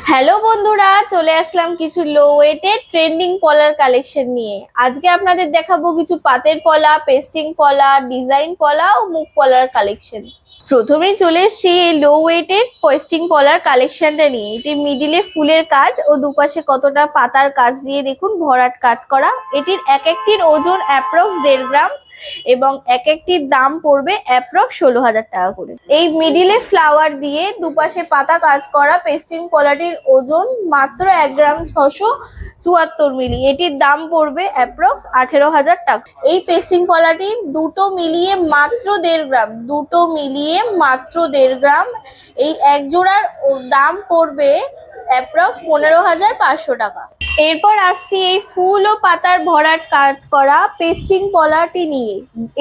Hello বন্ধুরা, চলে আসলাম কিছু লো ওয়েটের ট্রেন্ডিং পলার কালেকশন নিয়ে। আজকে আপনাদের দেখাবো কিছু পাতের পলা, পেস্টিং পলা, ডিজাইন পলা ও মুখ পলার কালেকশন। প্রথমেই চলে এসেছি এই লো ওয়েটের পেস্টিং পলার কালেকশনটা নিয়ে। এটি মিডিলে ফুলের কাজ ও দুপাশে কতটা পাতার কাজ দিয়ে দেখুন ভরাট কাজ করা। এটির এক একটির ওজন অ্যাপ্রক্স 1.5 গ্রাম এবং এক একটির দাম পড়বে অ্যাপ্রক্স 16,000 টাকা করে। এই মিডিলে ফ্লাওয়ার দিয়ে দুপাশে পাতা কাজ করা পেস্টিং পলাটির ওজন মাত্র 1 গ্রাম 674 মিলি। এটির দাম পড়বে অ্যাপ্রক্স 18,000 টাকা। এই পেস্টিং পলাটি দুটো মিলিয়ে মাত্র 1.5 গ্রাম, দুটো মিলিয়ে মাত্র 1.5 গ্রাম। এই এক জোড়ার দাম পড়বে অ্যাপ্রক্স 15,500 টাকা। এরপর আসছি এই ফুল ও পাতার ভরাট কাজ করা পেস্টিং পলাটি নিয়ে।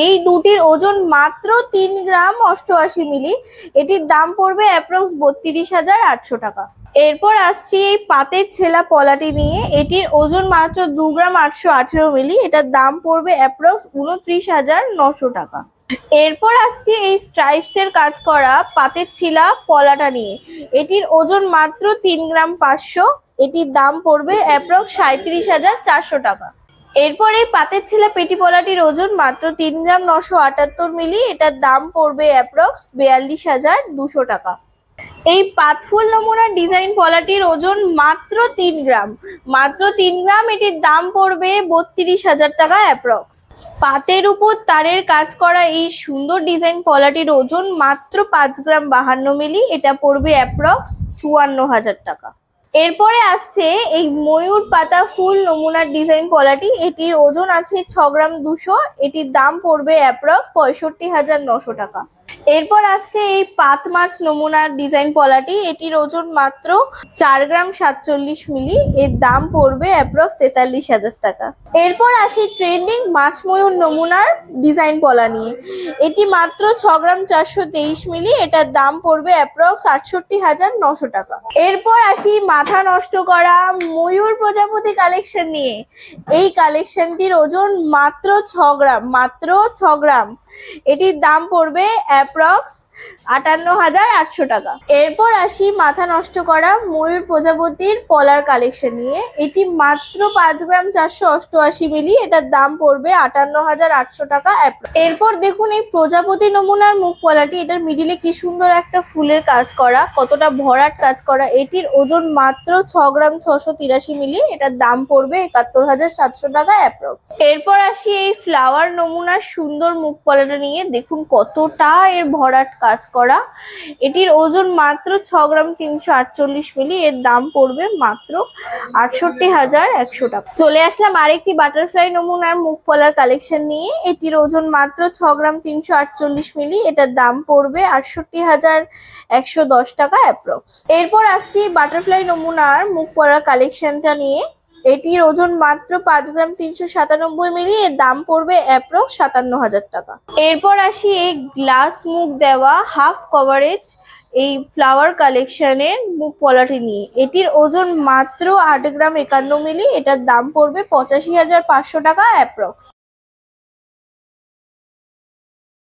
এই দুটির ওজন মাত্র 3 গ্রাম 88 মিলি। এটির দাম পড়বে অ্যাপ্রক্স 32,800 টাকা। এরপর আসছি এই পাতের ছেলা পলাটি নিয়ে। এটির ওজন মাত্র 2 গ্রাম 818 মিলি। এটার দাম পড়বে অ্যাপ্রক্স 29,900 টাকা। এরপর আসছি এই স্ট্রাইপস এর কাজ করা পাতের ছিলা পলাটা নিয়ে। এটির ওজন মাত্র 3 গ্রাম 500। এটির দাম পড়বে অ্যাপ্রক্স 37,400 টাকা। এরপর এই পাতের ছিলা পেটি পলাটির ওজন মাত্র 3 গ্রাম 978 মিলি। এটার দাম পড়বে অ্যাপ্রক্স 42,200 টাকা। এই পাতফুল নমুনার ডিজাইন পলাটির ওজন মাত্র 3 গ্রাম, মাত্র 3 গ্রাম। এটির দাম পড়বে 32,000 টাকা অ্যাপ্রক্স। পাতের উপর তারের কাজ করা এই সুন্দর ডিজাইন পলাটির ওজন মাত্র 5 গ্রাম 52 মিলি। এটা পড়বে অ্যাপ্রক্স 54,000 টাকা। এরপরে আসছে এই ময়ূর পাতা ফুল নমুনার ডিজাইন পলাটি। এটির ওজন আছে 6 গ্রাম 200। এটির দাম পড়বে অ্যাপ্রক্স 65,900 টাকা। এরপর আসছে এই পাত মাছ নমুনার ডিজাইন পলাটি। এটির ওজন মাত্র 4 গ্রাম 47 মিলি। এর দাম পড়বে অ্যাপ্রক্স 43,000 টাকা। এরপর আসি ট্রেন্ডিং মাছ ময়ূর নমুনার ডিজাইন পলা নিয়ে। এটি মাত্র 6 গ্রাম 423 মিলি। এটার দাম পড়বে অ্যাপ্রক্স 68,900 টাকা। এরপর আসি মাথা নষ্ট করা ময়ূর প্রজাপতি কালেকশন নিয়ে। এই কালেকশনটির ওজন মাত্র 6 গ্রাম, মাত্র 6 গ্রাম। এটির দাম পড়বে অ্যাপ্রক্স 58,800 টাকা। এরপর আসি মাথা নষ্ট করা ময়ূর প্রজাপতির পলার কালেকশন নিয়ে। এটি মাত্র 5 গ্রাম 488 মিলি। এটার দাম পড়বে 58,800 টাকা। এরপর দেখুন এই প্রজাপতি নমুনার মুখ পলাটি। এটার মিডিলে কি সুন্দর একটা ফুলের কাজ করা, কতটা ভরাট কাজ করা। এটির ওজন মাত্র 6 গ্রাম 683 মিলি। এটার দাম পড়বে 71,700 টাকা অ্যাপ্রক্স। এরপর আসি এই ফ্লাওয়ার নমুনার সুন্দর মুখ পলাটা নিয়ে। দেখুন কতটা এর ভরাট কাজ করা। এটির ওজন মাত্র 6 গ্রাম 348 মিলি। এর দাম পড়বে মাত্র 68,100 টাকা। চলে আসলাম আরেকটি বাটারফ্লাই নমুনার মুখ পলার কালেকশন নিয়ে। এটির ওজন মাত্র 6 গ্রাম 348 মিলি। এটার দাম পড়বে 68,110 টাকা অ্যাপ্রক্স। এরপর আসছি বাটারফ্লাই নমুনার মুখ পলার কালেকশনটা নিয়ে। এটির ওজন মাত্র 5 গ্রাম 397 মিলি। এর দাম পড়বে অ্যাপ্রক্স 57,000 টাকা। এরপর আসি এই গ্লাস মুখ দেওয়া হাফ কভারেজ এই ফ্লাওয়ার কালেকশনের মুখ পলাটি নিয়ে। এটির ওজন মাত্র 8 গ্রাম 51 মিলি। এটার দাম পড়বে 85,500 টাকা অ্যাপ্রক্স।